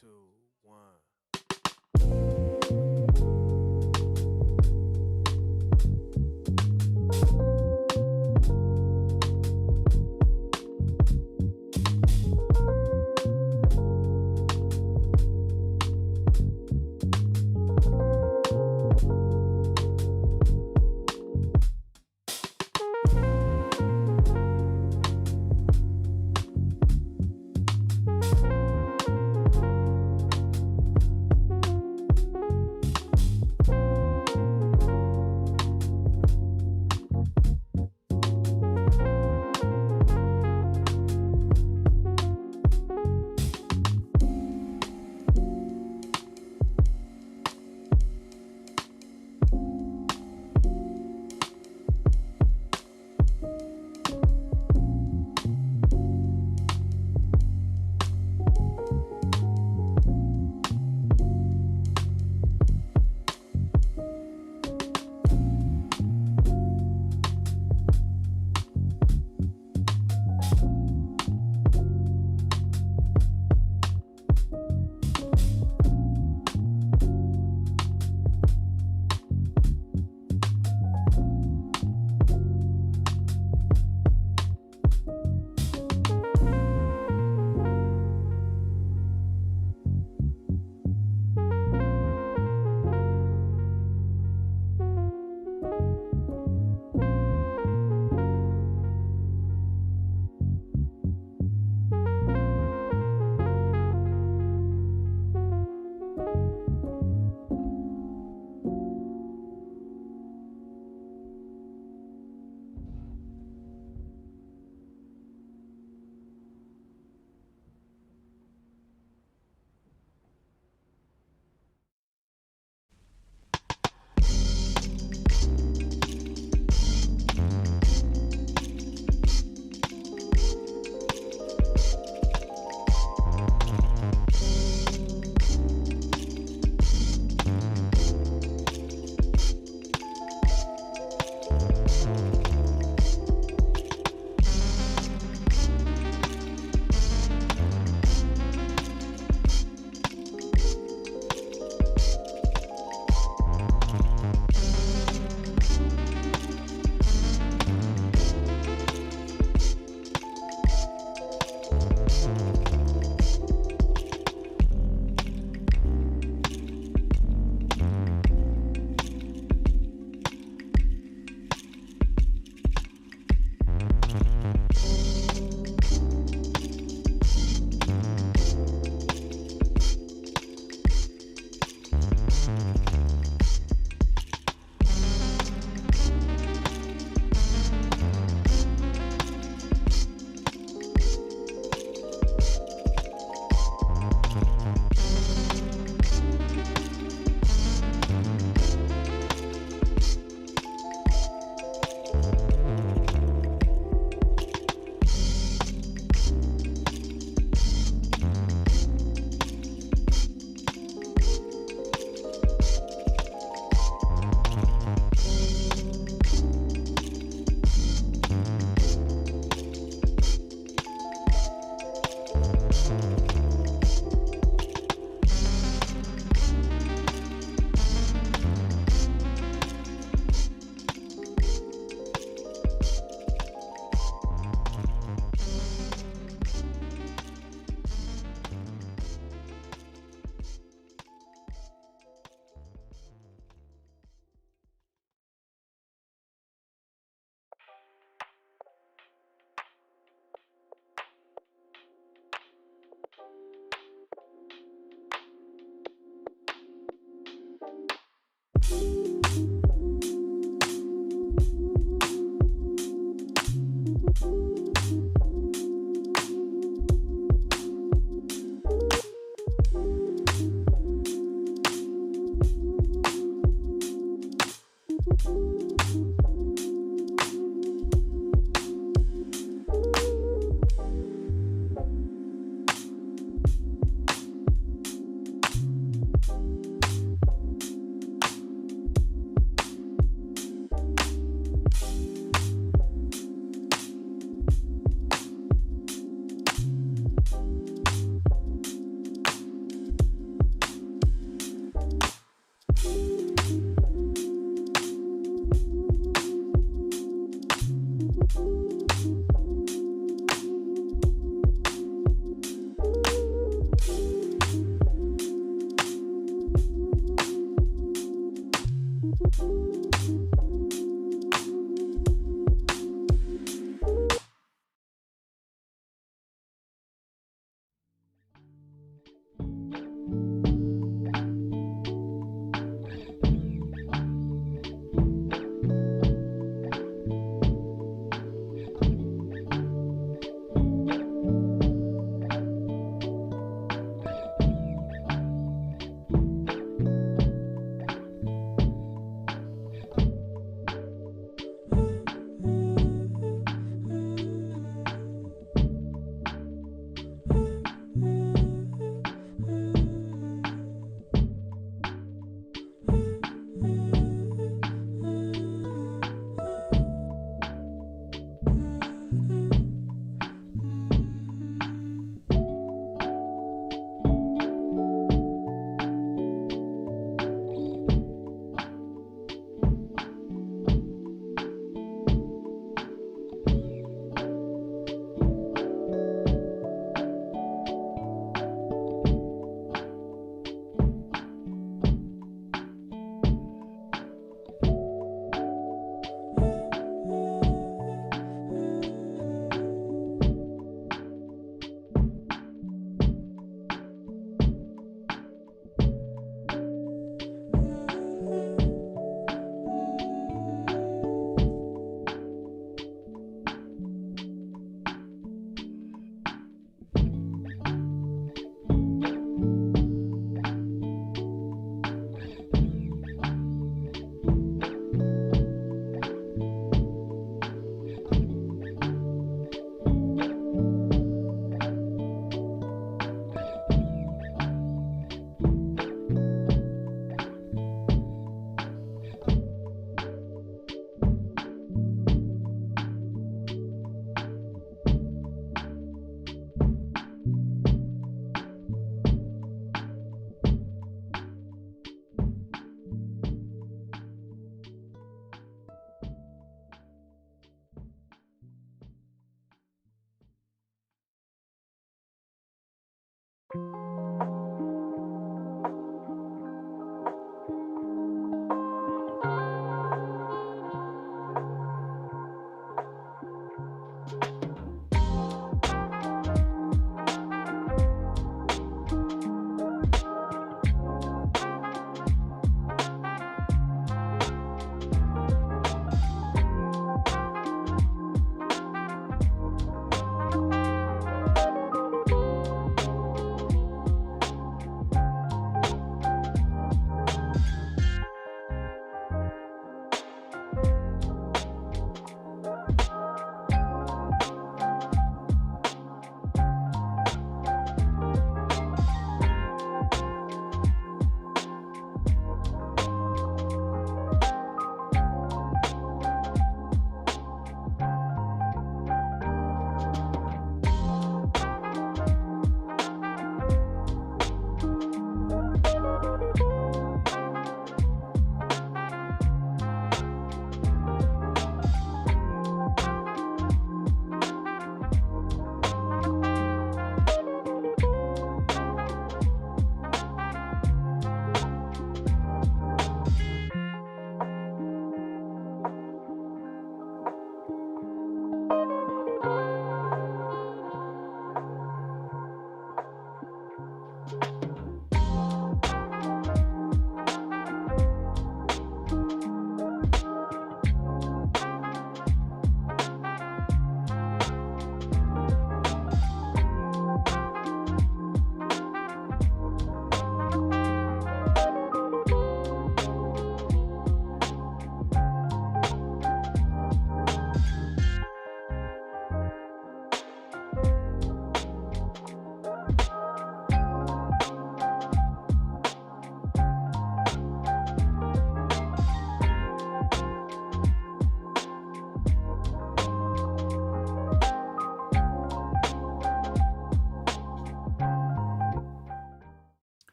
two, one.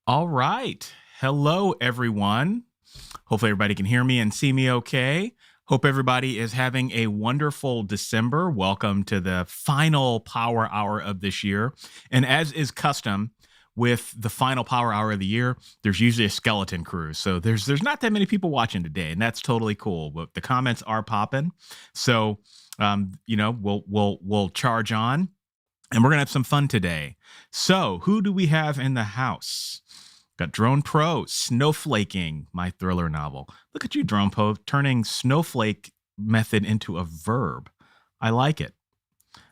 All right. Hello, everyone. Hopefully, everybody can hear me and see me okay. Hope everybody is having a wonderful December. Welcome to the final Power Hour of this year. And as is custom with the final Power Hour of the year, there's usually a skeleton crew. So there's not that many people watching today, and that's totally cool. But the comments are popping. So we'll charge on. And we're going to have some fun today. So, who do we have in the house? Got Drone Pro, Snowflaking, my thriller novel. Look at you, Drone Pro, turning snowflake method into a verb. I like it.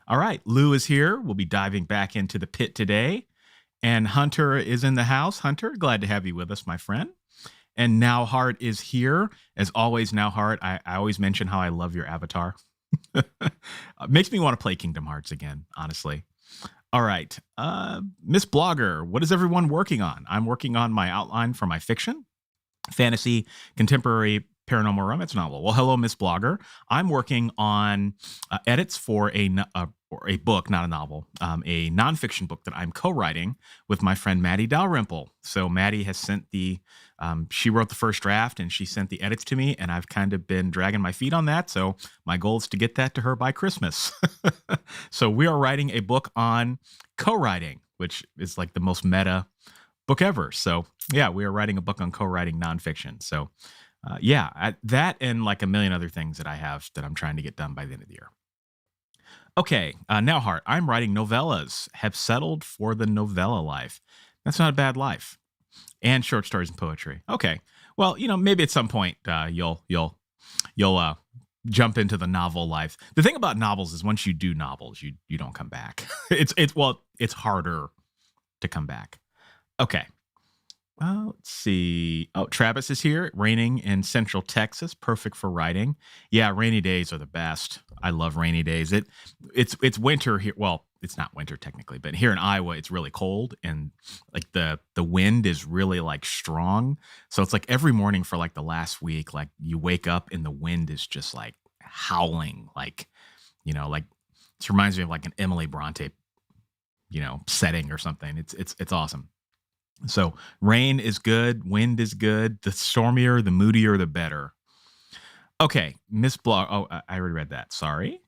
All right, Lou is here. We'll be diving back into the pit today. And Hunter is in the house. Hunter, glad to have you with us, my friend. And Now Heart is here. As always, Now Heart, I always mention how I love your avatar. Makes me want to play Kingdom Hearts again, honestly. All right. Miss Blogger, what is everyone working on? I'm working on my outline for my fiction, fantasy, contemporary paranormal romance novel. Well, hello, Miss Blogger. I'm working on edits for a book, not a novel, a nonfiction book that I'm co-writing with my friend Maddie Dalrymple. So Maddie has sent she wrote the first draft and she sent the edits to me, and I've kind of been dragging my feet on that. So my goal is to get that to her by Christmas. So we are writing a book on co-writing, which is like the most meta book ever. So yeah, we are writing a book on co-writing nonfiction. So that and like a million other things that I have that I'm trying to get done by the end of the year. Okay, Now Heart, I'm writing novellas, have settled for the novella life. That's not a bad life. And short stories and poetry. Okay, well, maybe at some point you'll jump into the novel life. The thing about novels is once you do novels, you don't come back. It's harder to come back. Okay. Let's see. Oh, Travis is here, raining in Central Texas, perfect for writing. Yeah, rainy days are the best. I love rainy days. It's winter here. Well, it's not winter technically, but here in Iowa, it's really cold, and like the wind is really like strong. So it's like every morning for like the last week, like you wake up and the wind is just like howling, like it reminds me of like an Emily Bronte, setting or something. It's awesome. So rain is good, wind is good. The stormier, the moodier, the better. Okay, Miss Blog. Oh, I already read that. Sorry.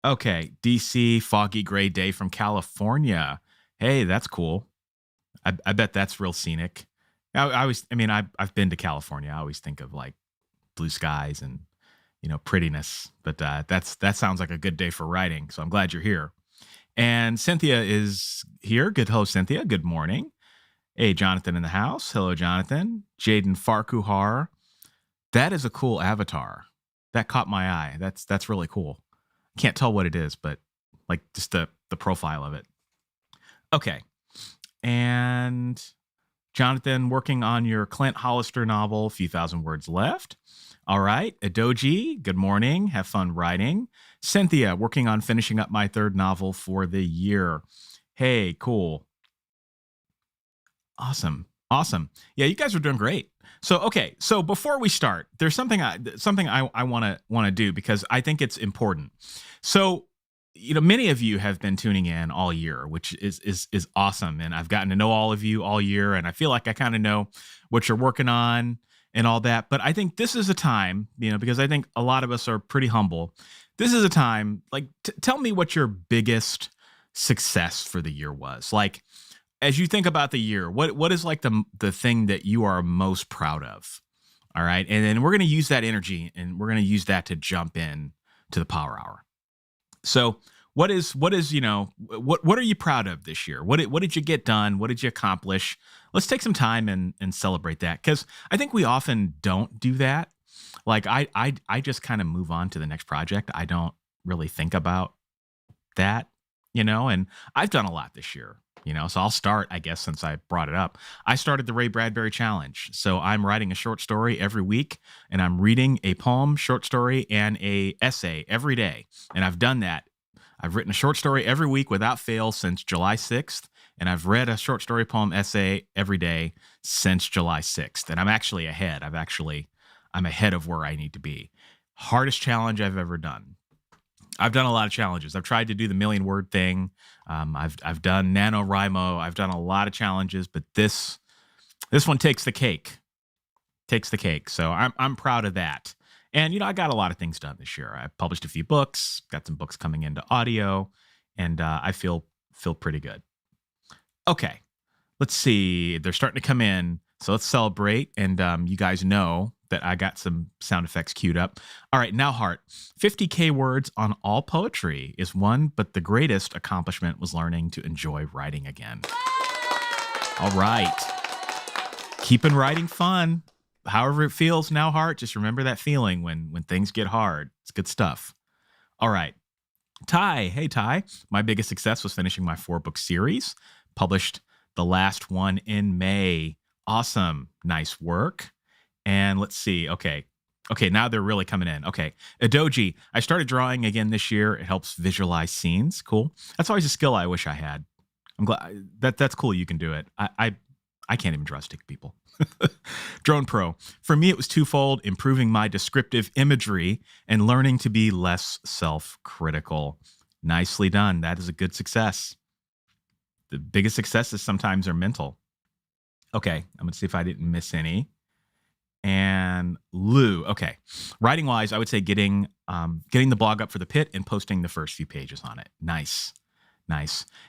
Okay, DC, foggy gray day from California. Hey, that's cool. I bet that's real scenic. I've been to California. I always think of like blue skies and prettiness, but that sounds like a good day for writing. So I'm glad you're here. And Cynthia is here. Good host, Cynthia. Good morning. Hey, Jonathan in the house. Hello, Jonathan. Jaden Farquhar. That is a cool avatar. That caught my eye. That's really cool. Can't tell what it is, but like just the profile of it. Okay. And Jonathan working on your Clint Hollister novel, A Few Thousand Words Left. All right. Adoji, good morning. Have fun writing. Cynthia, working on finishing up my third novel for the year. Hey, cool. Awesome. Yeah, you guys are doing great. So, okay. So before we start, there's something I want to do because I think it's important. So, many of you have been tuning in all year, which is awesome. And I've gotten to know all of you all year, and I feel like I kind of know what you're working on and all that. But I think this is a time, because I think a lot of us are pretty humble. This is a time, like, tell me what your biggest success for the year was. Like, as you think about the year, what is like the thing that you are most proud of? All right. And then we're going to use that energy and we're going to use that to jump in to the Power Hour. So what are you proud of this year? What did you get done? What did you accomplish? Let's take some time and celebrate that, because I think we often don't do that. Like I just kind of move on to the next project. I don't really think about that, and I've done a lot this year, so I'll start, I guess, since I brought it up. I started the Ray Bradbury Challenge. So I'm writing a short story every week, and I'm reading a poem, short story, and a essay every day. And I've done that. I've written a short story every week without fail since July 6th. And I've read a short story, poem, essay every day since July 6th. And I'm actually ahead. I'm ahead of where I need to be. Hardest challenge I've ever done. I've done a lot of challenges. I've tried to do the million word thing. I've done NaNoWriMo. I've done a lot of challenges, but this one takes the cake. Takes the cake. So I'm proud of that. And I got a lot of things done this year. I published a few books, got some books coming into audio, and I feel pretty good. Okay, let's see. They're starting to come in, so let's celebrate. And you guys know that I got some sound effects queued up. All right, now Hart, 50K words on all poetry is one, but the greatest accomplishment was learning to enjoy writing again. All right, keeping writing fun. However it feels now, Hart, just remember that feeling when things get hard. It's good stuff. All right. Ty. Hey, Ty. My biggest success was finishing my 4-book series. Published the last one in May. Awesome. Nice work. And let's see. Okay, now they're really coming in. Okay. Adoji. I started drawing again this year. It helps visualize scenes. Cool. That's always a skill I wish I had. I'm glad that's cool. You can do it. I can't even draw stick people. Drone Pro. For me, it was twofold: improving my descriptive imagery and learning to be less self-critical. Nicely done. That is a good success. The biggest successes sometimes are mental. Okay, I'm going to see if I didn't miss any. And Lou. Okay. Writing-wise, I would say getting the blog up for the pit and posting the first few pages on it. Nice.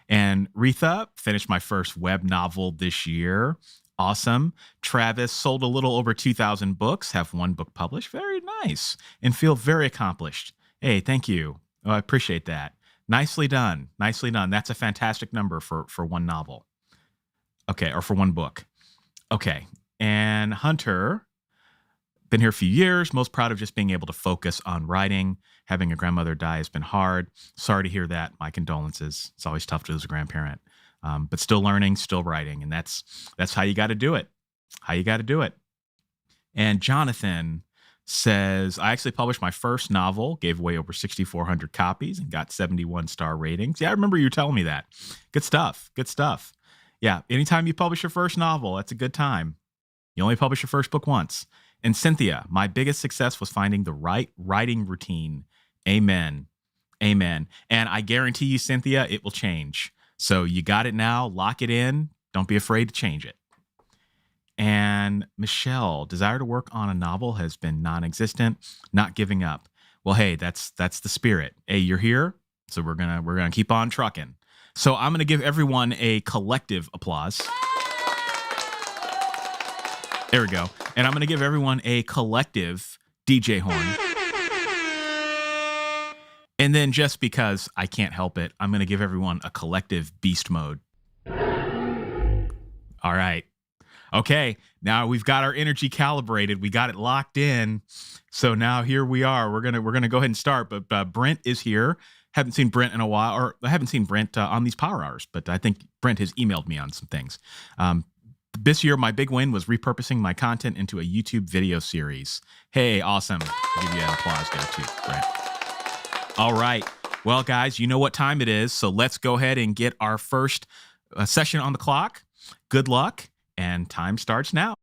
And Retha, finished my first web novel this year. Awesome. Travis, sold a little over 2,000 books, have 1 book published. Very nice. And feel very accomplished. Hey, thank you. Oh, I appreciate that. Nicely done. That's a fantastic number for 1 novel. Okay, or for 1 book. Okay. And Hunter, been here a few years, most proud of just being able to focus on writing. Having a grandmother die has been hard. Sorry to hear that. My condolences. It's always tough to lose a grandparent. But still learning, still writing. And that's how you got to do it. And Jonathan says, I actually published my first novel, gave away over 6,400 copies and got 71 star ratings. Yeah, I remember you telling me that. Good stuff. Yeah, anytime you publish your first novel, that's a good time. You only publish your first book once. And Cynthia, my biggest success was finding the right writing routine. Amen. And I guarantee you, Cynthia, it will change. So you got it now, lock it in. Don't be afraid to change it. And Michelle, desire to work on a novel has been non-existent, not giving up. Well, hey, that's the spirit. Hey, you're here, so we're gonna keep on trucking. So I'm gonna give everyone a collective applause. There we go. And I'm gonna give everyone a collective DJ horn. And then just because I can't help it, I'm going to give everyone a collective beast mode. All right. Okay. Now we've got our energy calibrated. We got it locked in. So now here we are. We're going to go ahead and start. But Brent is here. Haven't seen Brent in a while, or I haven't seen Brent on these power hours, but I think Brent has emailed me on some things. This year, my big win was repurposing my content into a YouTube video series. Hey, awesome. I'll give you an applause there too, Brent. All right. Well, guys, you know what time it is. So let's go ahead and get our first session on the clock. Good luck. And time starts now.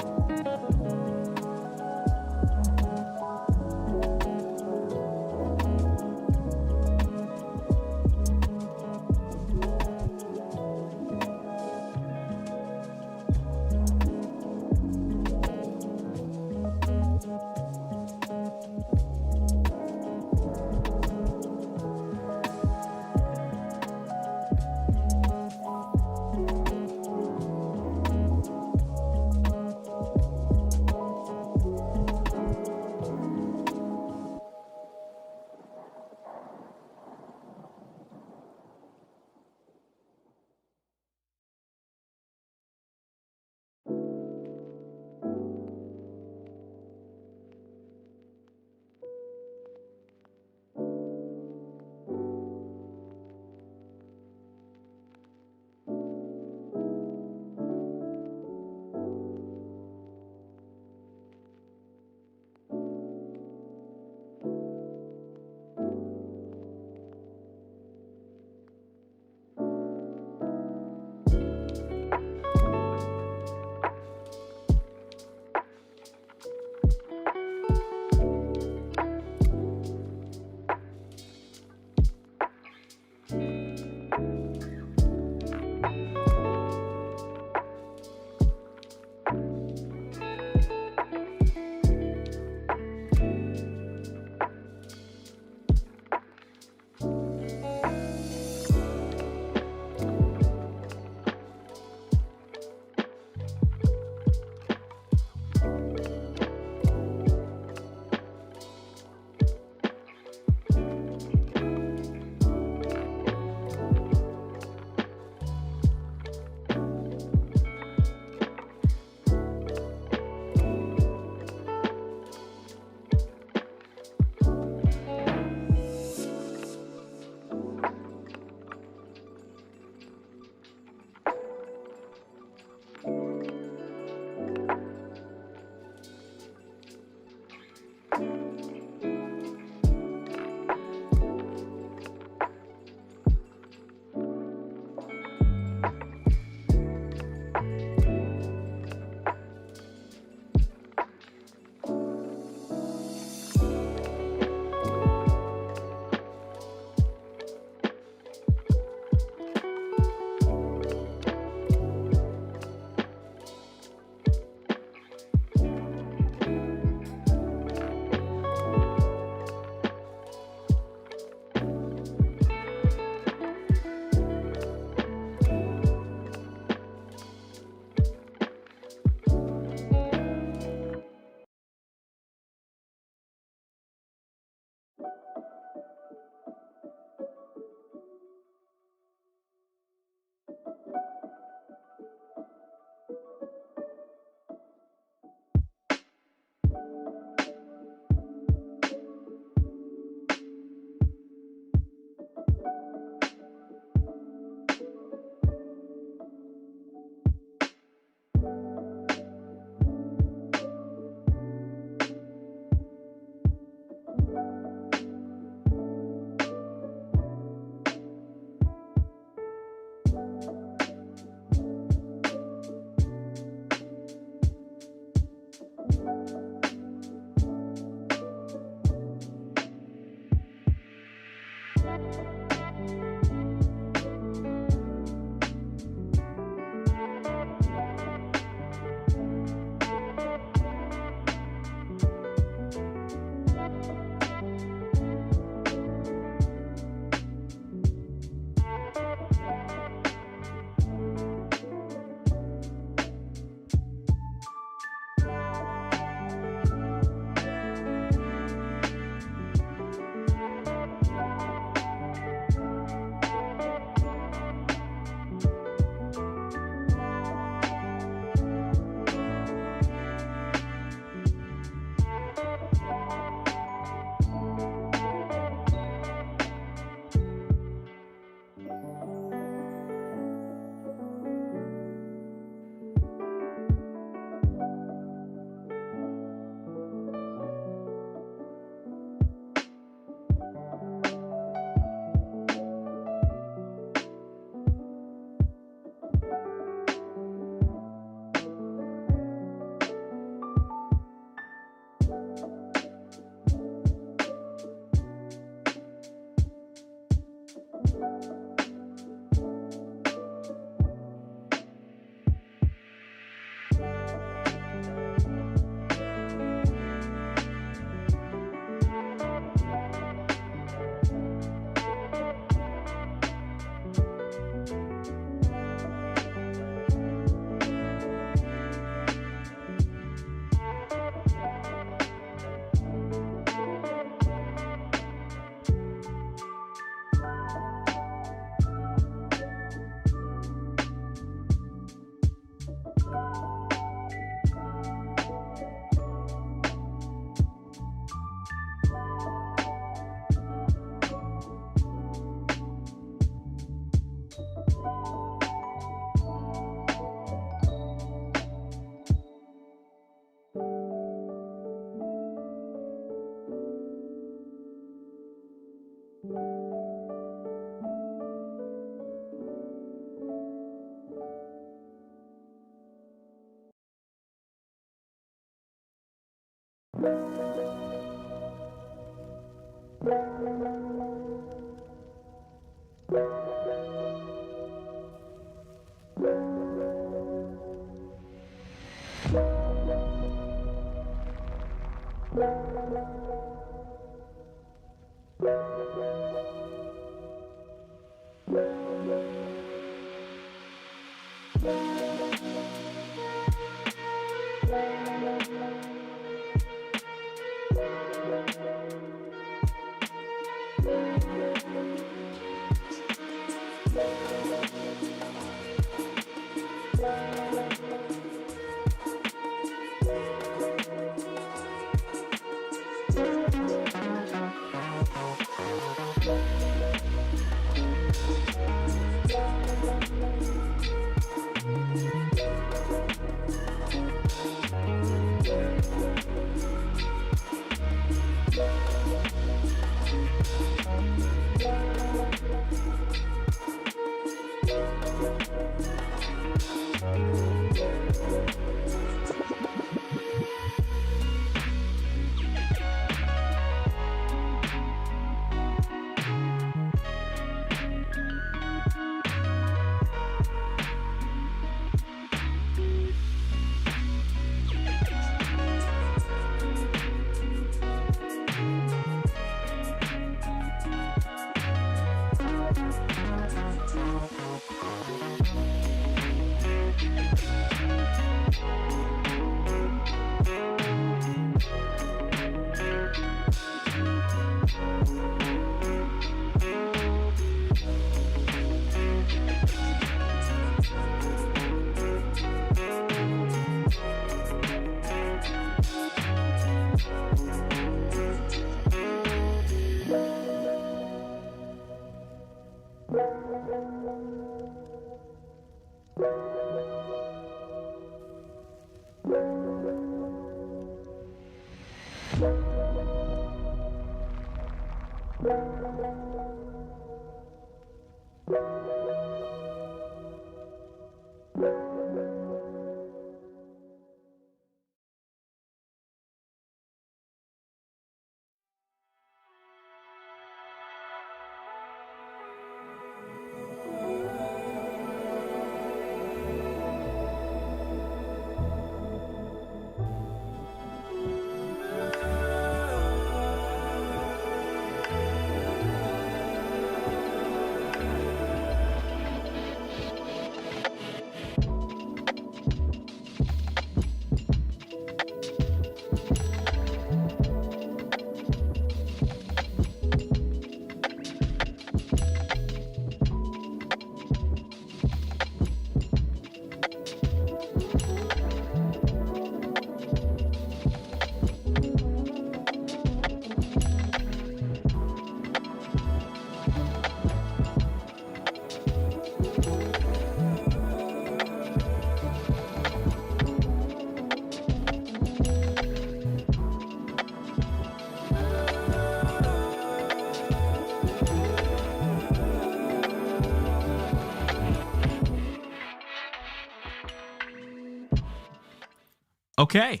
Okay.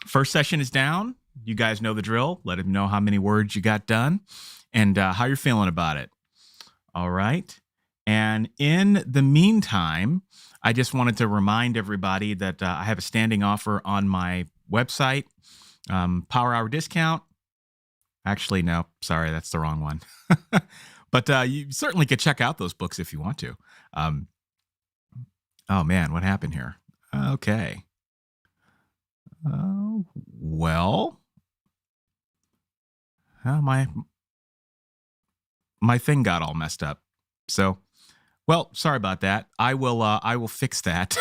First session is down. You guys know the drill. Let him know how many words you got done and how you're feeling about it. All right. And in the meantime, I just wanted to remind everybody that I have a standing offer on my website, Power Hour discount. Actually, no, sorry, that's the wrong one. But you certainly could check out those books if you want to. Oh, man, what happened here? Okay. Well, my thing got all messed up. So, well, sorry about that. I will fix that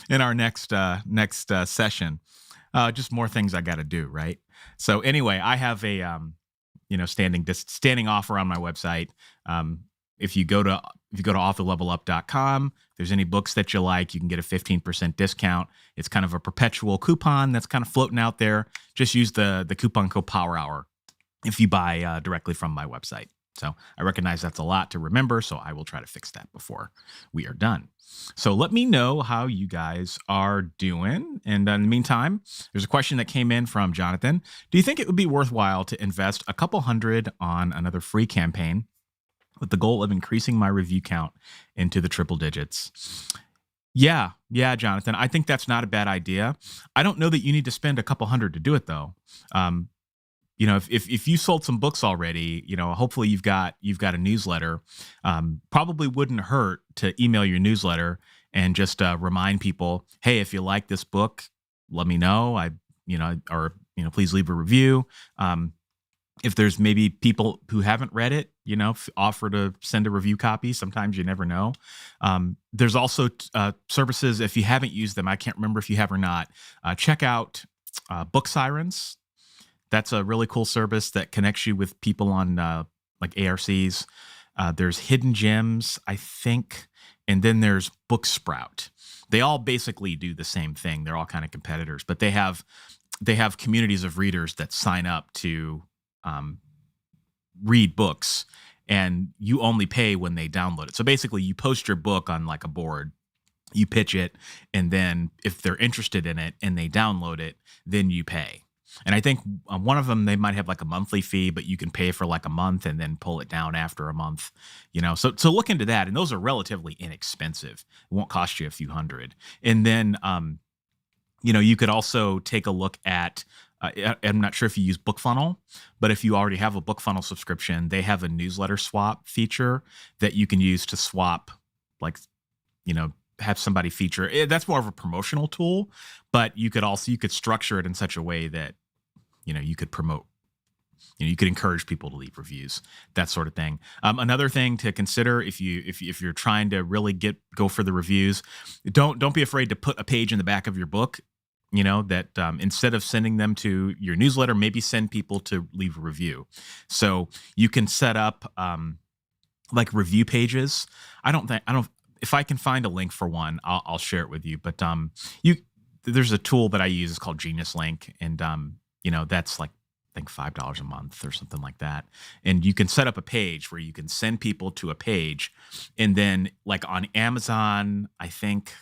in our next session. Just more things I got to do, right? So anyway, I have a standing offer on my website. If you go to authorlevelup.com, if there's any books that you like, you can get a 15% discount. It's kind of a perpetual coupon that's kind of floating out there. Just use the coupon code Power Hour if you buy directly from my website. So I recognize that's a lot to remember, so I will try to fix that before we are done. So let me know how you guys are doing. And in the meantime, there's a question that came in from Jonathan. Do you think it would be worthwhile to invest a couple hundred on another free campaign with the goal of increasing my review count into the triple digits? Yeah, Jonathan. I think that's not a bad idea. I don't know that you need to spend a couple hundred to do it, though. If you sold some books already, hopefully you've got a newsletter. Probably wouldn't hurt to email your newsletter and just remind people, hey, if you like this book, let me know. Please leave a review. If there's maybe people who haven't read it, offer to send a review copy. Sometimes you never know. There's also services, if you haven't used them, I can't remember if you have or not, check out Book Sirens. That's a really cool service that connects you with people on like ARCs. There's Hidden Gems, I think, and then there's Booksprout. They all basically do the same thing. They're all kind of competitors, but they have communities of readers that sign up to read books, and you only pay when they download it. So basically, you post your book on like a board, you pitch it, and then if they're interested in it and they download it, then you pay. And I think one of them, they might have like a monthly fee, but you can pay for like a month and then pull it down after a month, So look into that. And those are relatively inexpensive. It won't cost you a few hundred. And then, you could also take a look at, I'm not sure if you use BookFunnel, but if you already have a BookFunnel subscription, they have a newsletter swap feature that you can use to swap, have somebody feature. That's more of a promotional tool, but you could structure it in such a way that you could promote, you could encourage people to leave reviews, that sort of thing. Another thing to consider if you're trying to really go for the reviews, don't be afraid to put a page in the back of your book, that instead of sending them to your newsletter, maybe send people to leave a review. So you can set up like review pages. If I can find a link for one, I'll share it with you. But there's a tool that I use, it's called Genius Link, and that's like I think $5 a month or something like that. And you can set up a page where you can send people to a page, and then like on Amazon, I think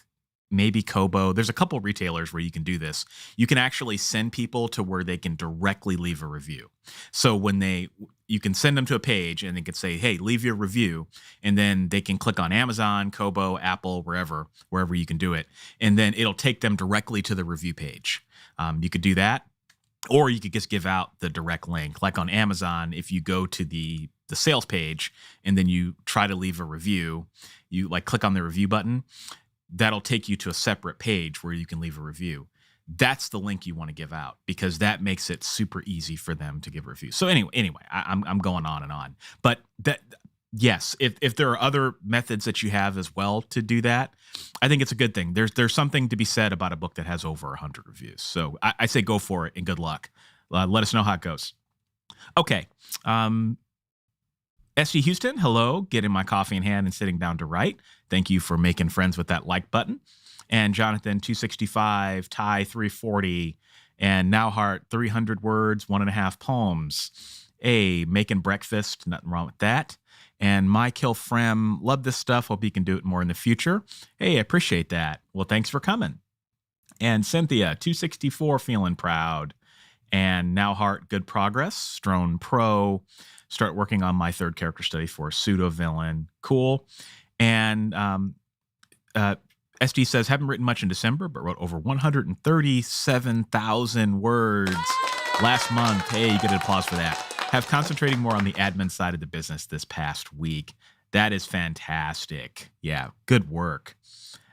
maybe Kobo, there's a couple retailers where you can do this. You can actually send people to where they can directly leave a review. So you can send them to a page and they can say, hey, leave your review. And then they can click on Amazon, Kobo, Apple, wherever you can do it. And then it'll take them directly to the review page. You could do that, or you could just give out the direct link. Like on Amazon, if you go to the sales page and then you try to leave a review, you like click on the review button, that'll take you to a separate page where you can leave a review. That's the link you want to give out, because that makes it super easy for them to give reviews. So anyway, I'm going on and on. But yes, if there are other methods that you have as well to do that, I think it's a good thing. There's something to be said about a book that has over 100 reviews. So I say go for it and good luck. Let us know how it goes. Okay. SG Houston, hello. Getting my coffee in hand and sitting down to write. Thank you for making friends with that like button. And Jonathan 265, Ty 340, and Nowhart 300 words, 1.5 poems. Hey, making breakfast, nothing wrong with that. And My Kill Frem, love this stuff. Hope you can do it more in the future. Hey, I appreciate that. Well, thanks for coming. And Cynthia, 264, feeling proud. And Now Heart, good progress. Drone Pro, start working on my third character study for a pseudo villain. Cool. And SD says, haven't written much in December, but wrote over 137,000 words last month. Hey, you get an applause for that. Have concentrating more on the admin side of the business this past week. That is fantastic. Yeah, good work.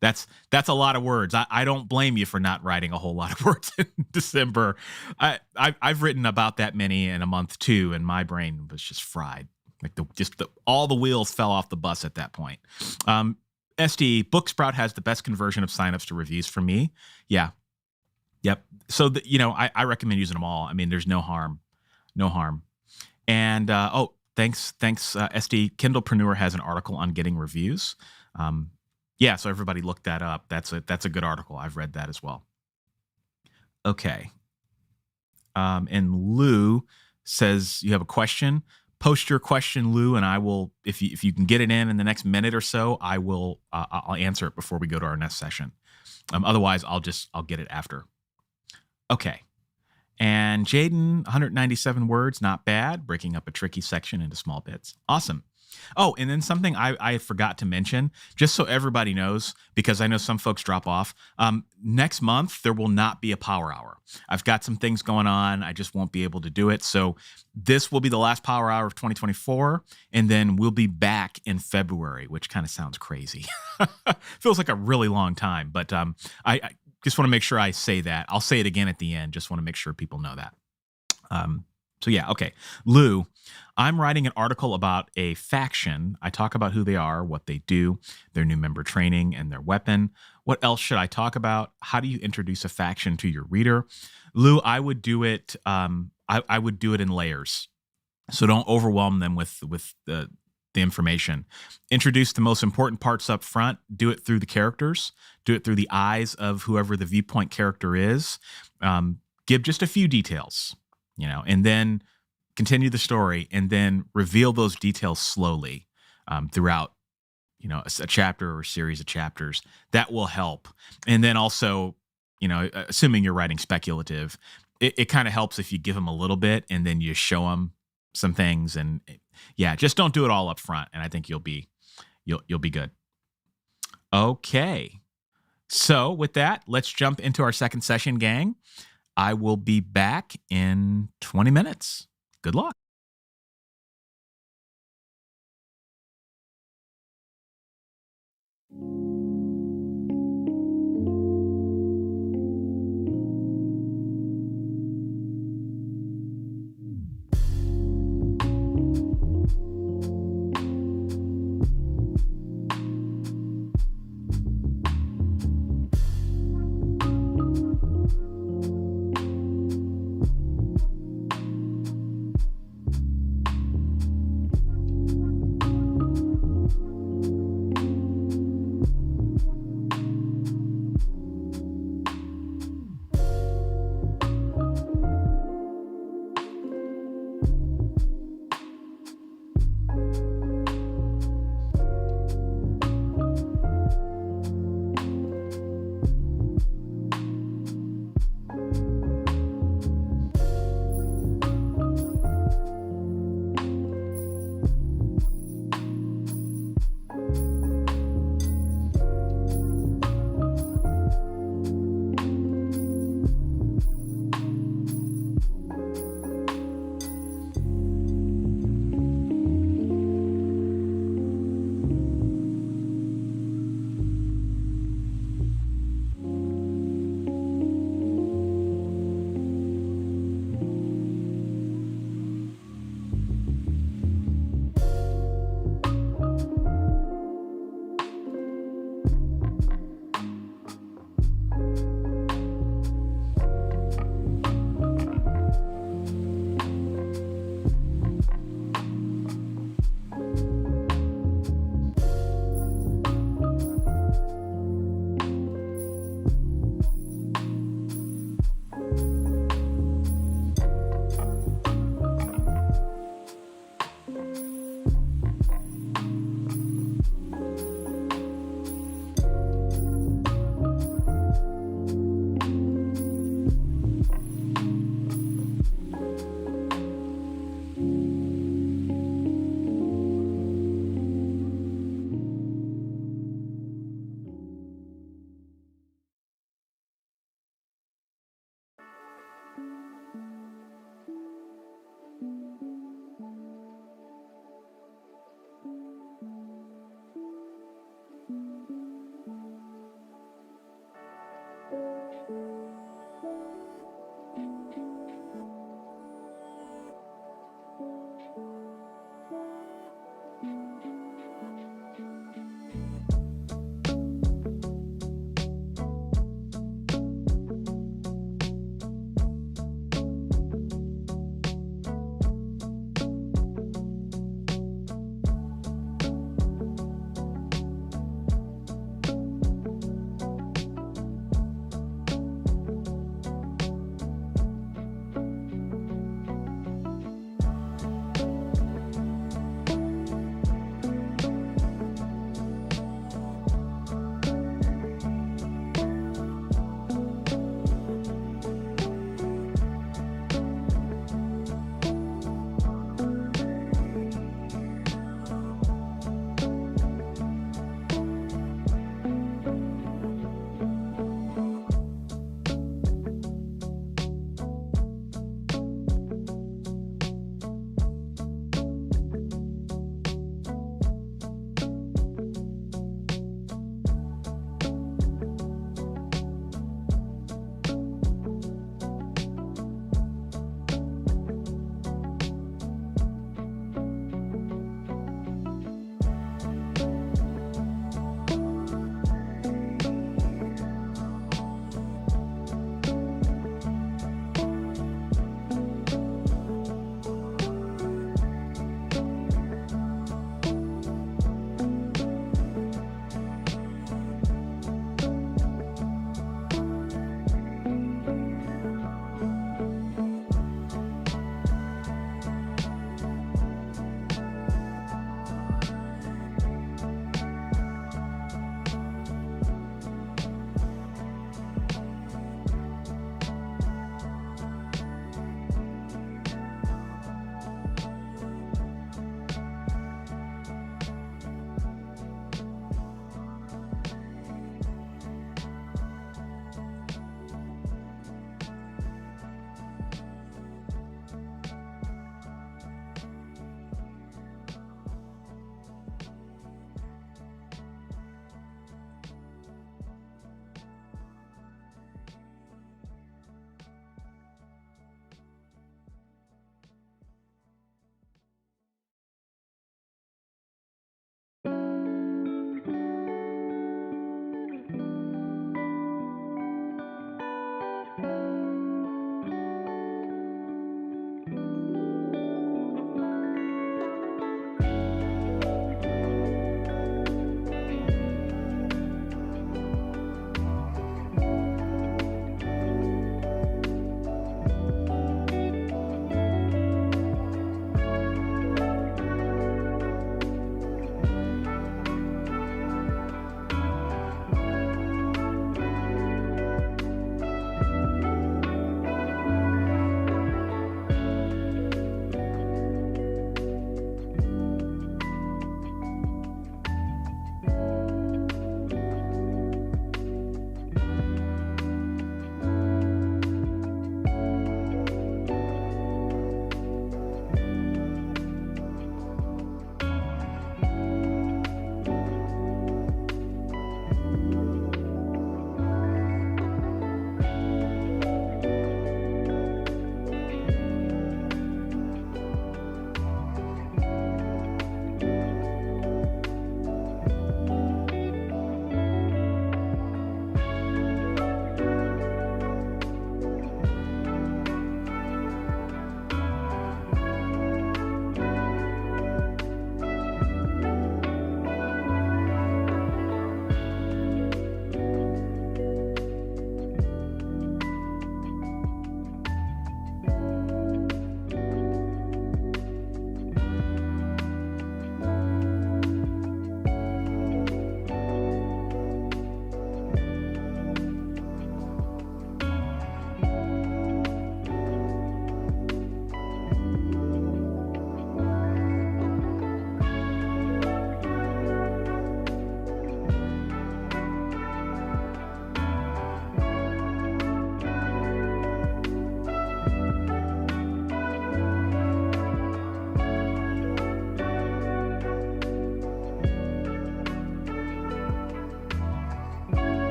That's a lot of words. I don't blame you for not writing a whole lot of words in December. I've written about that many in a month too, and my brain was just fried. Like all the wheels fell off the bus at that point. SD, Booksprout has the best conversion of signups to reviews for me. Yeah. Yep. So, I recommend using them all. I mean, there's no harm. No harm. And, thanks, SD. Kindlepreneur has an article on getting reviews. Yeah, so everybody look that up. That's a good article. I've read that as well. Okay. And Lou says you have a question. Post your question, Lou, and I will, if you can get it in the next minute or so, I'll answer it before we go to our next session. Otherwise, I'll get it after. Okay. And Jaden, 197 words, not bad. Breaking up a tricky section into small bits. Awesome. Oh, and then something I forgot to mention, just so everybody knows, because I know some folks drop off. Next month, there will not be a power hour. I've got some things going on. I just won't be able to do it. So this will be the last power hour of 2024. And then we'll be back in February, which kind of sounds crazy. Feels like a really long time. But I just want to make sure I say that. I'll say it again at the end. Just want to make sure people know that. So yeah, okay. Lou, I'm writing an article about a faction. I talk about who they are, what they do, their new member training, and their weapon. What else should I talk about? How do you introduce a faction to your reader? Lou, I would do it. I would do it in layers. So don't overwhelm them with the information. Introduce the most important parts up front. Do it through the characters. Do it through the eyes of whoever the viewpoint character is. Give just a few details. And then continue the story, and then reveal those details slowly throughout, a chapter or a series of chapters. That will help. And then also, assuming you're writing speculative, it kind of helps if you give them a little bit and then you show them some things. And yeah, just don't do it all up front, and I think you'll be good. Okay. So with that, let's jump into our second session, gang. I will be back in 20 minutes. Good luck.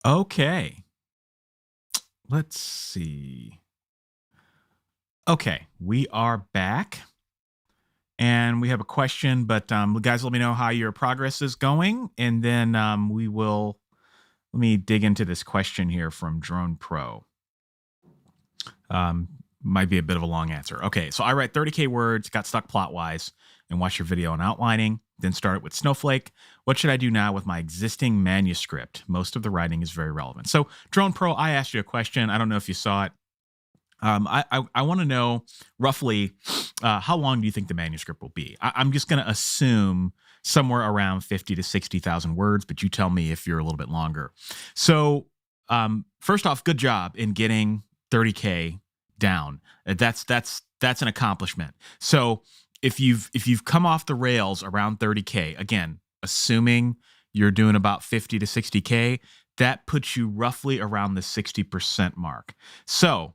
Okay. Let's see. Okay, we are back. And we have a question, but guys, let me know how your progress is going. And then let me dig into this question here from Drone Pro. Might be a bit of a long answer. Okay, so I write 30K words, got stuck plot-wise, and watched your video on outlining, then started with Snowflake. What should I do now with my existing manuscript? Most of the writing is very relevant. So Drone Pro, I asked you a question. I don't know if you saw it. I want to know roughly how long do you think the manuscript will be? I'm just going to assume somewhere around 50 to 60,000 words, but you tell me if you're a little bit longer. So first off, good job in getting 30K down. That's an accomplishment. So if you've come off the rails around 30K, again, assuming you're doing about 50 to 60K, that puts you roughly around the 60% mark. So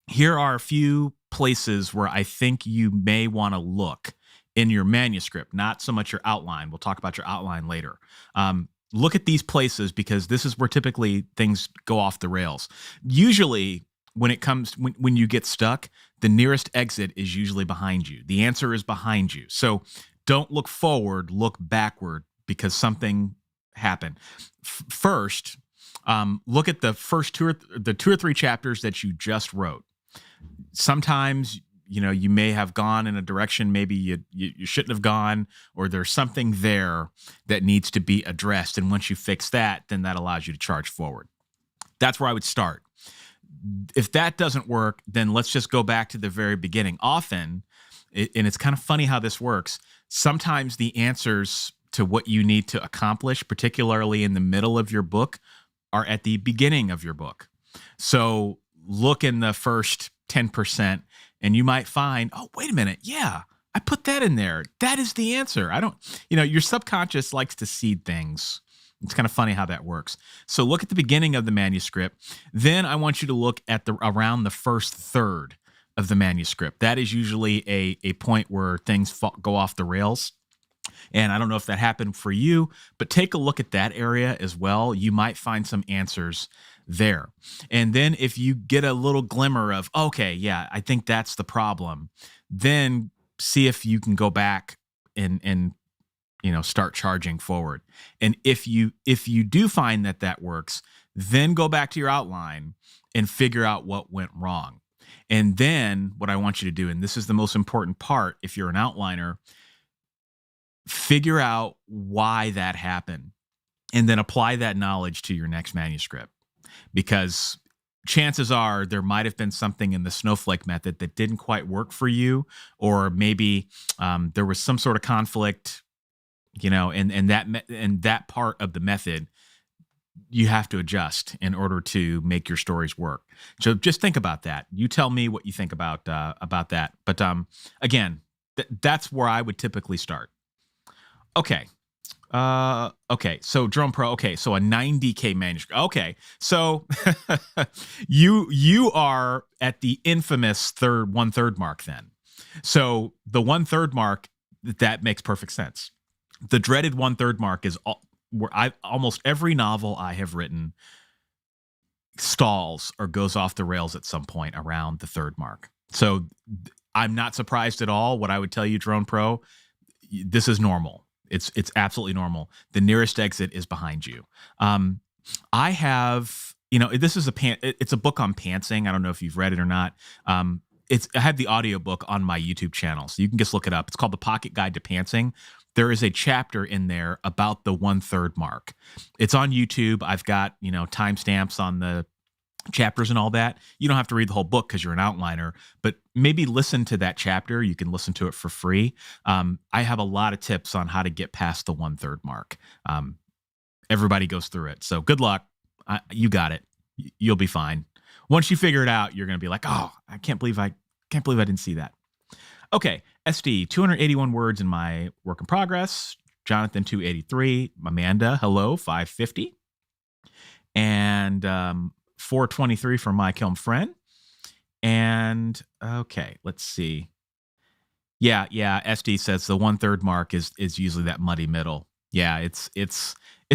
here are a few places where I think you may want to look in your manuscript, not so much your outline. We'll talk about your outline later. Look at these places because this is where typically things go off the rails. Usually when you get stuck, the nearest exit is usually behind you. The answer is behind you. So don't look forward, look backward because something happened. First, look at the first two or three chapters that you just wrote. Sometimes, you may have gone in a direction maybe you shouldn't have gone, or there's something there that needs to be addressed. And once you fix that, then that allows you to charge forward. That's where I would start. If that doesn't work, then let's just go back to the very beginning. Often, and it's kind of funny how this works, sometimes the answers to what you need to accomplish, particularly in the middle of your book, are at the beginning of your book. So look in the first 10% and you might find, oh, wait a minute. Yeah, I put that in there. That is the answer. Your subconscious likes to seed things. It's kind of funny how that works. So look at the beginning of the manuscript. Then I want you to look at around the first third of the manuscript. That is usually a point where things go off the rails. And I don't know if that happened for you, but take a look at that area as well. You might find some answers there. And then if you get a little glimmer of, okay, yeah, I think that's the problem, then see if you can go back and start charging forward. And if you do find that works, then go back to your outline and figure out what went wrong. And then what I want you to do, and this is the most important part if you're an outliner, figure out why that happened and then apply that knowledge to your next manuscript. Because chances are there might have been something in the Snowflake method that didn't quite work for you, or maybe there was some sort of conflict, and that part of the method you have to adjust in order to make your stories work. So just think about that. You tell me what you think about that. But again, that's where I would typically start. Okay. Okay. So Drone Pro. Okay. So a 90K manuscript. Okay. So you are at the infamous 1/3 mark then. So the 1/3 mark, that makes perfect sense. The dreaded 1/3 mark is where almost every novel I have written stalls or goes off the rails at some point around the 3rd mark. So I'm not surprised at all. What I would tell you, Drone Pro, this is normal. It's absolutely normal. The nearest exit is behind you. I have, this is it's a book on pantsing. I don't know if you've read it or not. I have the audiobook on my YouTube channel, so you can just look it up. It's called The Pocket Guide to Pantsing. There is a chapter in there about the 1/3 mark. It's on YouTube. I've got, timestamps on the chapters and all that. You don't have to read the whole book because you're an outliner, but maybe listen to that chapter. You can listen to it for free. I have a lot of tips on how to get past the 1/3 mark. Everybody goes through it. So good luck. You got it. You'll be fine. Once you figure it out, you're going to be like, oh, I can't believe I didn't see that. Okay. SD, 281 words in my work in progress. Jonathan, 283. Amanda, hello, 550. And 423 for my Kilm friend. And okay, let's see. Yeah. SD says the 1/3 mark is usually that muddy middle. Yeah, it's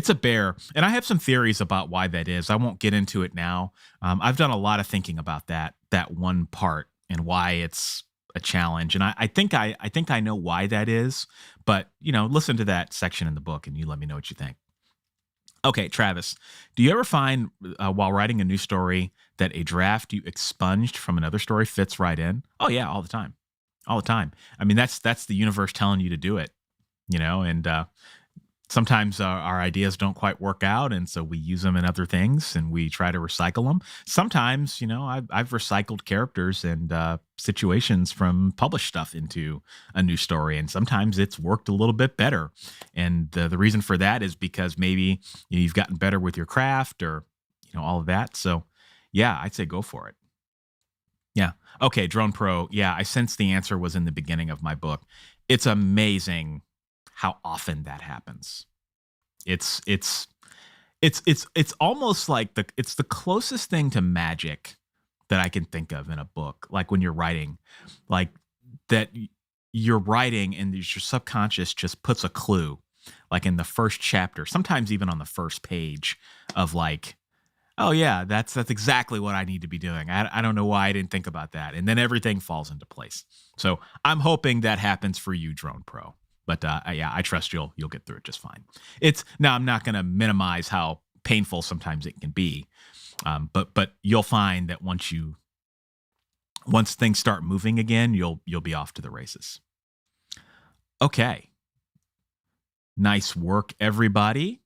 a bear. And I have some theories about why that is. I won't get into it now. I've done a lot of thinking about that one part and why it's a challenge. And I think I know why that is, but listen to that section in the book and you let me know what you think. Okay, Travis, do you ever find while writing a new story that a draft you expunged from another story fits right in? Oh yeah, all the time. All the time. I mean, that's the universe telling you to do it, and sometimes our ideas don't quite work out, and so we use them in other things, and we try to recycle them. Sometimes, I've recycled characters and situations from published stuff into a new story, and sometimes it's worked a little bit better. And the reason for that is because maybe you've gotten better with your craft, or all of that. So, yeah, I'd say go for it. Yeah. Okay, Drone Pro. Yeah, I sense the answer was in the beginning of my book. It's amazing how often that happens. It's almost like it's the closest thing to magic that I can think of in a book. Like when you're writing, like that you're writing and your subconscious just puts a clue, like in the first chapter, sometimes even on the first page of like, oh yeah, that's exactly what I need to be doing. I don't know why I didn't think about that. And then everything falls into place. So I'm hoping that happens for you, Drone Pro. But yeah, I trust you'll get through it just fine. Now I'm not going to minimize how painful sometimes it can be, but you'll find that once things start moving again, you'll be off to the races. Okay, nice work, everybody.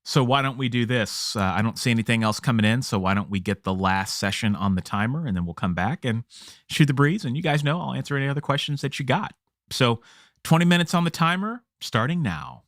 So why don't we do this? I don't see anything else coming in, so why don't we get the last session on the timer, and then we'll come back and shoot the breeze. And you guys know I'll answer any other questions that you got. So 20 minutes on the timer, starting now.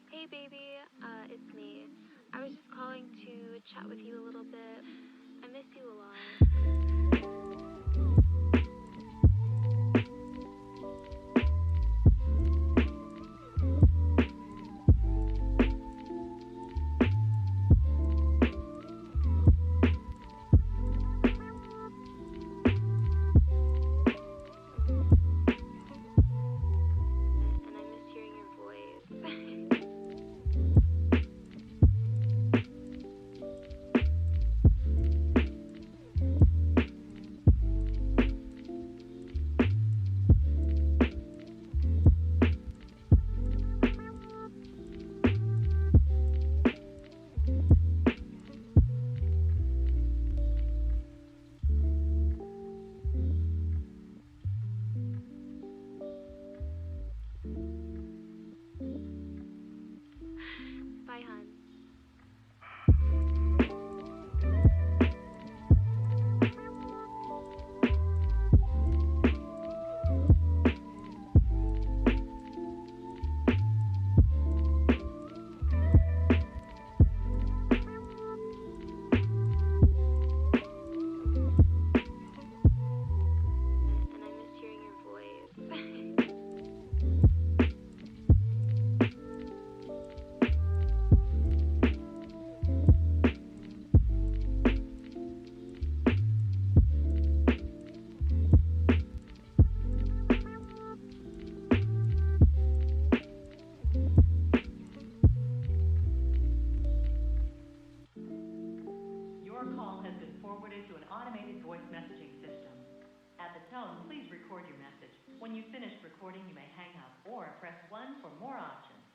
Hey baby, it's me. I was just calling to chat with you a little bit. I miss you a lot. And I miss hearing your voice. Your call has been forwarded to an automated voice messaging system. At the tone, please record your message. When you've finished recording, you may hang up or press 1 for more options.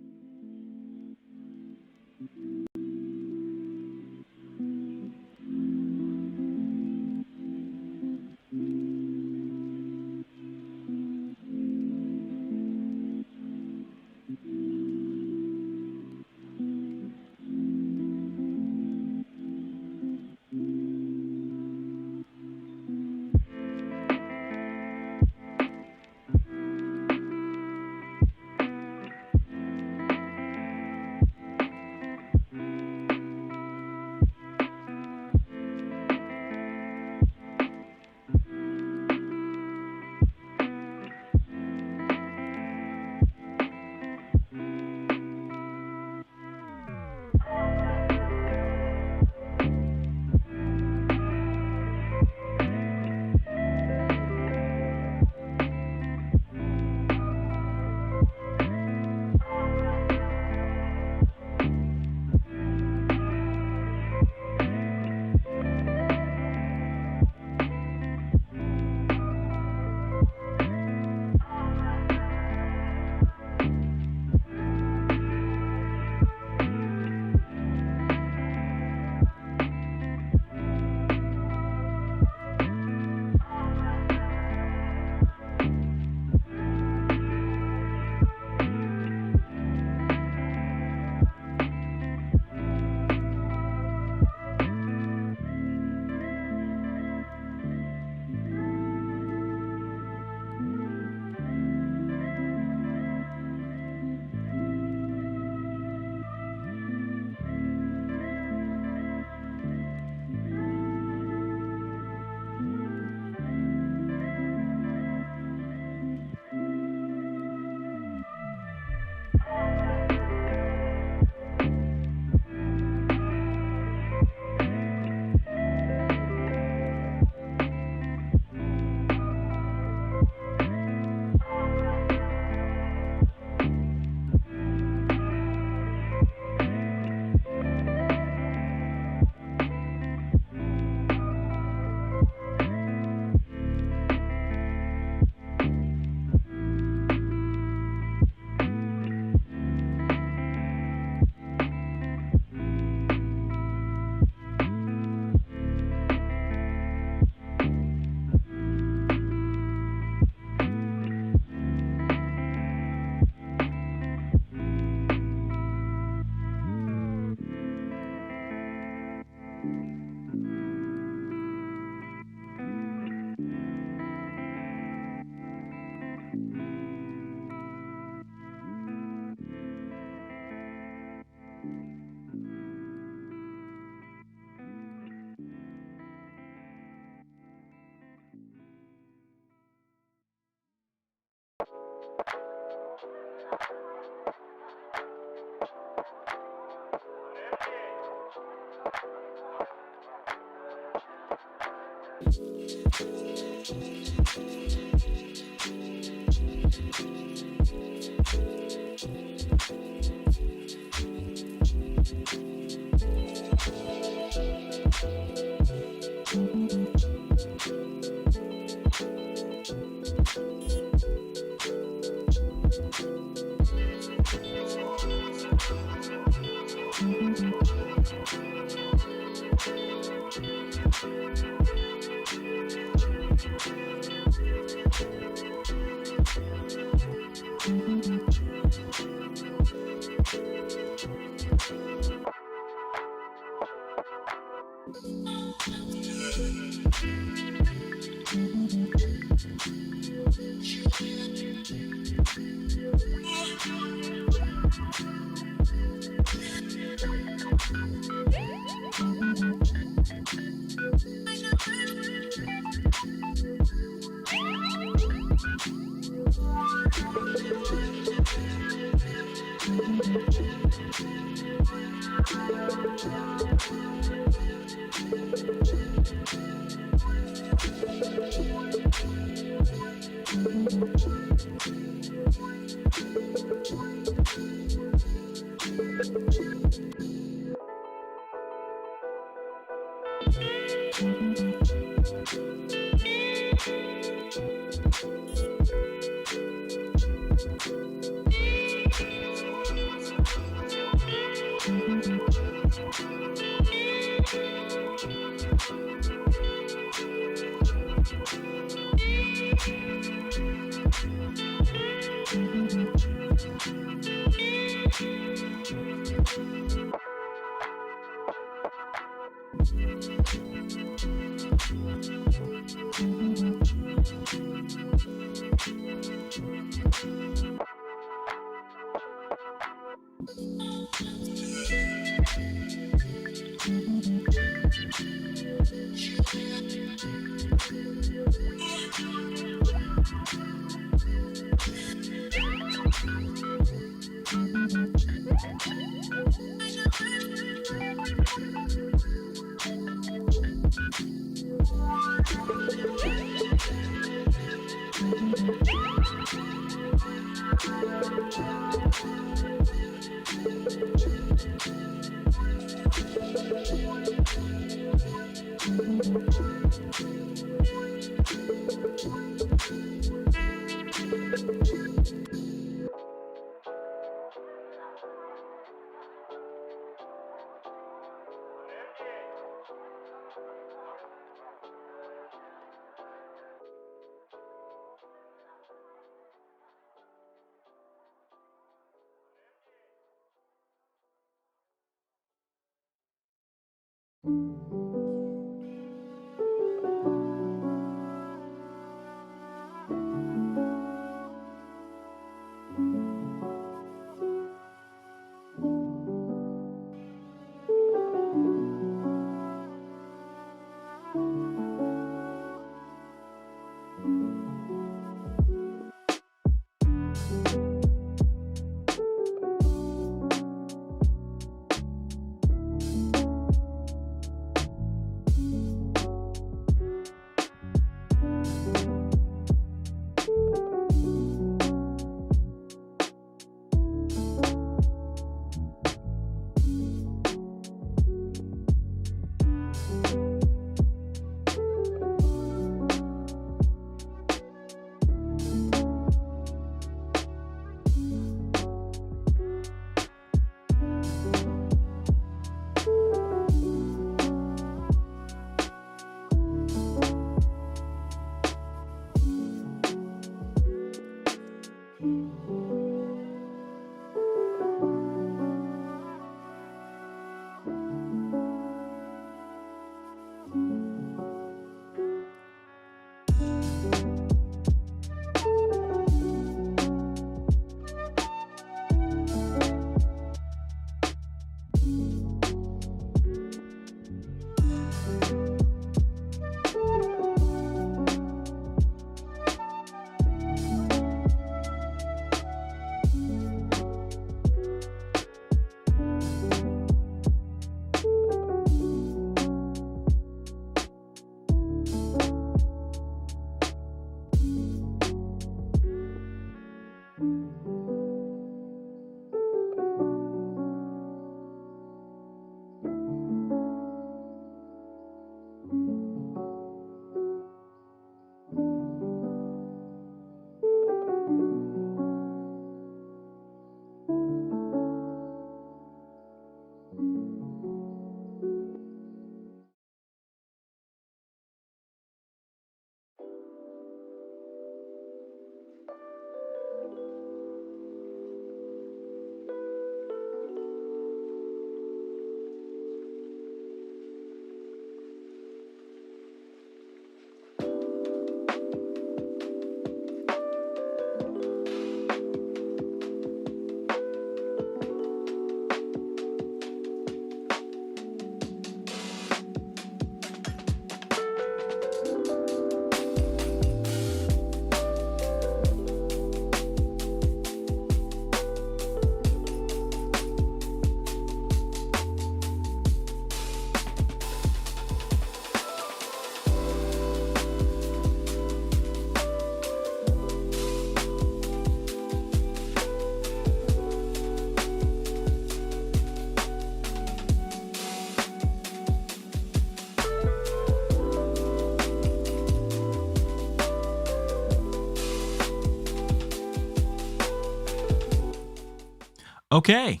Okay.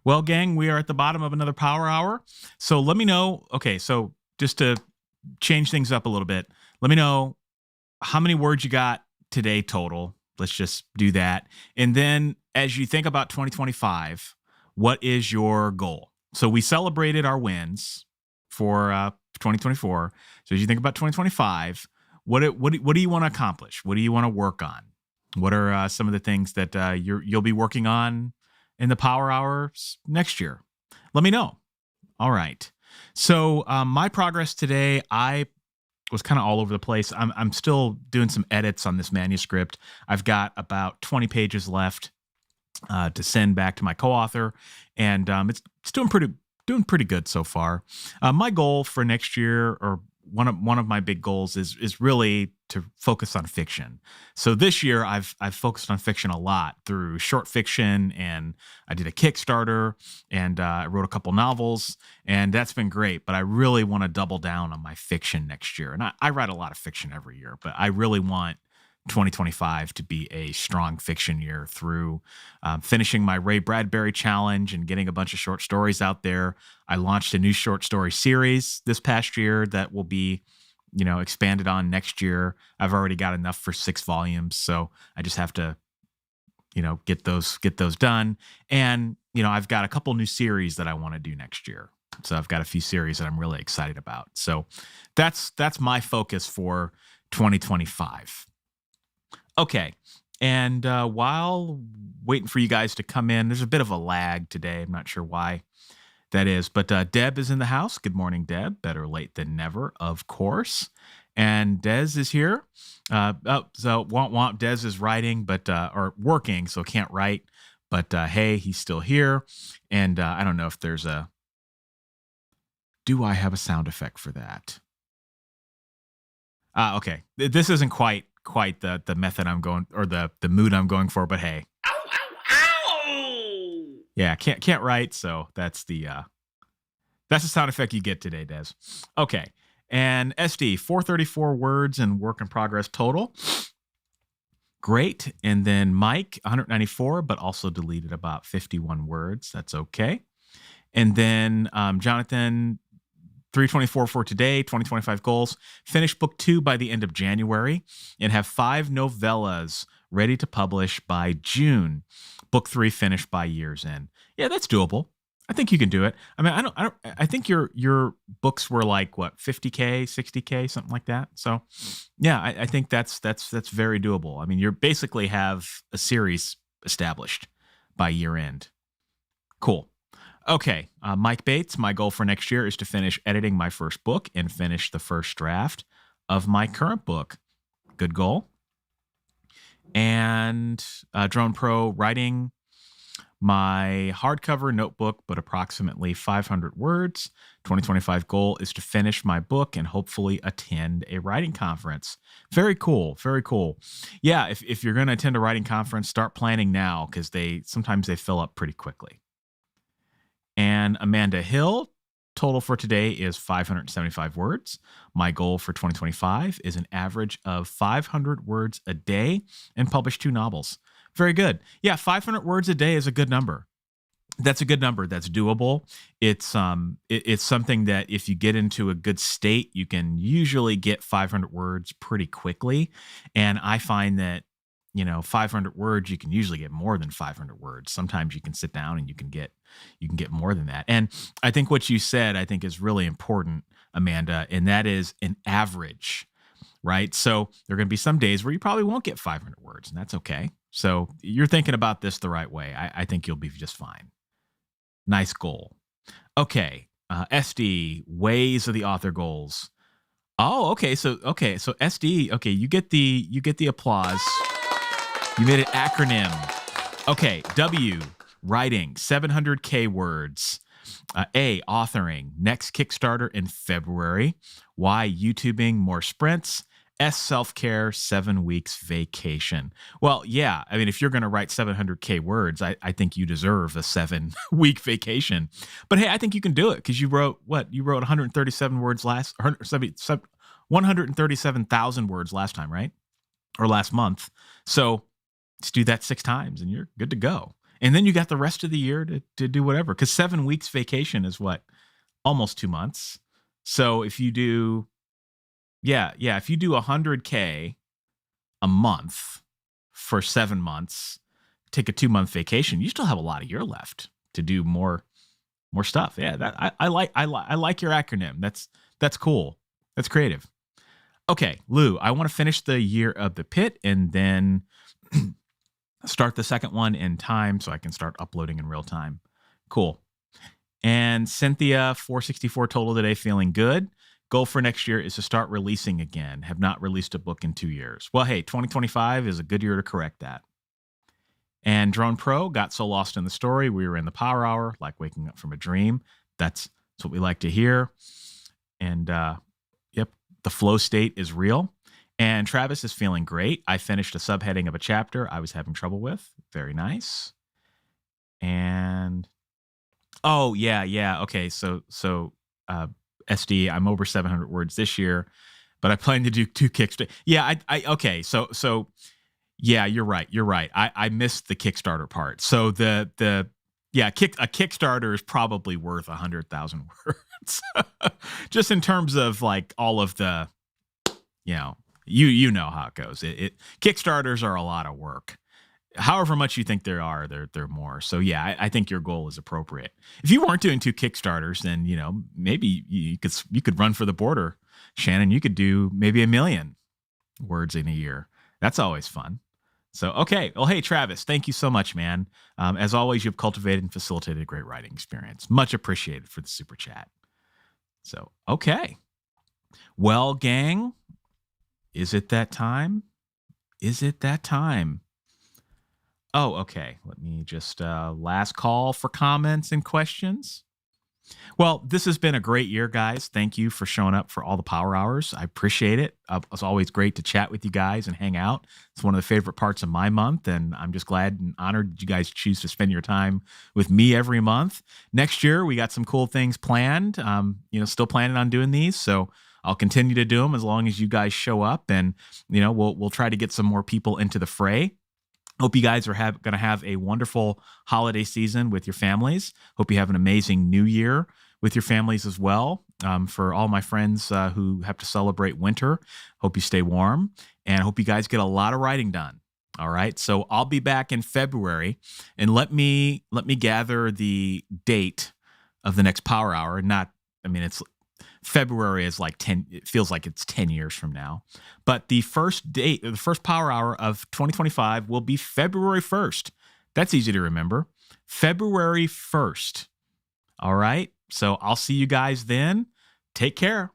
Well, gang, we are at the bottom of another power hour. So let me know. Okay. So just to change things up a little bit, let me know how many words you got today total. Let's just do that. And then as you think about 2025, what is your goal? So we celebrated our wins for 2024. So as you think about 2025, what do you want to accomplish? What do you want to work on? What are some of the things that you'll be working on in the power hours next year? Let me know. All right. So my progress today, I was kind of all over the place. I'm still doing some edits on this manuscript. I've got about 20 pages left to send back to my co-author, and it's doing pretty good so far. My goal for next year, or one of my big goals, is really to focus on fiction. So this year I've focused on fiction a lot through short fiction, and I did a Kickstarter, and I wrote a couple novels, and that's been great. But I really want to double down on my fiction next year. And I write a lot of fiction every year, but I really want 2025 to be a strong fiction year through finishing my Ray Bradbury challenge and getting a bunch of short stories out there. I launched a new short story series this past year that will be, expanded on next year. I've already got enough for 6 volumes, so I just have to, get those done. And I've got a couple new series that I want to do next year. So I've got a few series that I'm really excited about. So that's my focus for 2025. Okay. And while waiting for you guys to come in, there's a bit of a lag today. I'm not sure why that is, but Deb is in the house. Good morning, Deb. Better late than never, of course. And Des is here. So Des is writing, but or working, so can't write. But hey, he's still here. And I don't know if there's do I have a sound effect for that? Okay. This isn't quite the method I'm going, or the mood I'm going for, but hey. Ow, ow, ow! Yeah, can't write, so that's the sound effect you get today, Des. Okay. And SD, 434 words and work in progress total. Great. And then Mike, 194, but also deleted about 51 words. That's okay. And then Jonathan, 324 for today, 2025 goals. Finish book 2 by the end of January and have 5 novellas ready to publish by June. Book 3 finished by year's end. Yeah, that's doable. I think you can do it. I mean, I think your books were like what, 50K, 60K, something like that. So yeah, I think that's very doable. I mean, you basically have a series established by year end. Cool. Okay, Mike Bates, my goal for next year is to finish editing my first book and finish the first draft of my current book. Good goal. And Drone Pro, writing my hardcover notebook, but approximately 500 words. 2025 goal is to finish my book and hopefully attend a writing conference. Very cool. Very cool. Yeah, if you're going to attend a writing conference, start planning now, because sometimes they fill up pretty quickly. And Amanda Hill, total for today is 575 words. My goal for 2025 is an average of 500 words a day and publish 2 novels. Very good. Yeah, 500 words a day is a good number. That's a good number. That's doable. It's something that if you get into a good state, you can usually get 500 words pretty quickly. And I find that 500 words, you can usually get more than 500 words. Sometimes you can sit down and you can get more than that. And I think what you said, I think, is really important, Amanda, and that is an average, right? So there are going to be some days where you probably won't get 500 words, and that's okay. So you're thinking about this the right way. I think you'll be just fine. Nice goal. Okay. SD, ways of the author goals. Oh, okay. So SD, okay, you get the applause. You made an acronym. Okay, W, writing, 700K words. A, authoring, next Kickstarter in February. Y, YouTubing, more sprints. S, self-care, 7 weeks vacation. Well, yeah, I mean, if you're going to write 700K words, I think you deserve a 7-week vacation. But hey, I think you can do it, because you wrote 137 words 137,000 words last time, right? Or last month. So let's do that 6 times and you're good to go. And then you got the rest of the year to do whatever. Because 7 weeks vacation is what? Almost 2 months. So if you do, if you do 100K a month for 7 months, take a 2-month vacation, you still have a lot of year left to do more stuff. Yeah, that I like your acronym. That's cool. That's creative. Okay, Lou, I want to finish the year of the pit and then start the second one in time so I can start uploading in real time. Cool. And Cynthia, 464 total today, feeling good. Goal for next year is to start releasing again. Have not released a book in 2 years. Well, hey, 2025 is a good year to correct that. And Drone Pro got so lost in the story. We were in the power hour, like waking up from a dream. That's what we like to hear. And yep, the flow state is real. And Travis is feeling great. I finished a subheading of a chapter I was having trouble with. Very nice. And okay. So SD, I'm over 700 words this year, but I plan to do 2 Kickstarter. Yeah, okay. So yeah, you're right. I missed the Kickstarter part. So a Kickstarter is probably worth 100,000 words, just in terms of like all of the, you know how it goes. Kickstarters are a lot of work. However much you think there are, they're more. So yeah, I think your goal is appropriate. If you weren't doing 2 Kickstarters, then maybe you could run for the border, Shannon. You could do maybe 1 million words in a year. That's always fun. So, okay. Well, hey, Travis, thank you so much, man. As always, you've cultivated and facilitated a great writing experience. Much appreciated for the super chat. So, okay. Well, gang, is it that time? Oh, okay. Let me just last call for comments and questions. Well, this has been a great year, guys. Thank you for showing up for all the power hours. I appreciate it. It's always great to chat with you guys and hang out. It's one of the favorite parts of my month, and I'm just glad and honored that you guys choose to spend your time with me every month. Next year, we got some cool things planned. Still planning on doing these, so I'll continue to do them as long as you guys show up, and we'll try to get some more people into the fray. Hope you guys are going to have a wonderful holiday season with your families. Hope you have an amazing new year with your families as well. For all my friends who have to celebrate winter, hope you stay warm and hope you guys get a lot of writing done. All right. So I'll be back in February, and let me gather the date of the next power hour. It's February is like 10, it feels like it's 10 years from now. But the first power hour of 2025 will be February 1st. That's easy to remember. February 1st. All right. So I'll see you guys then. Take care.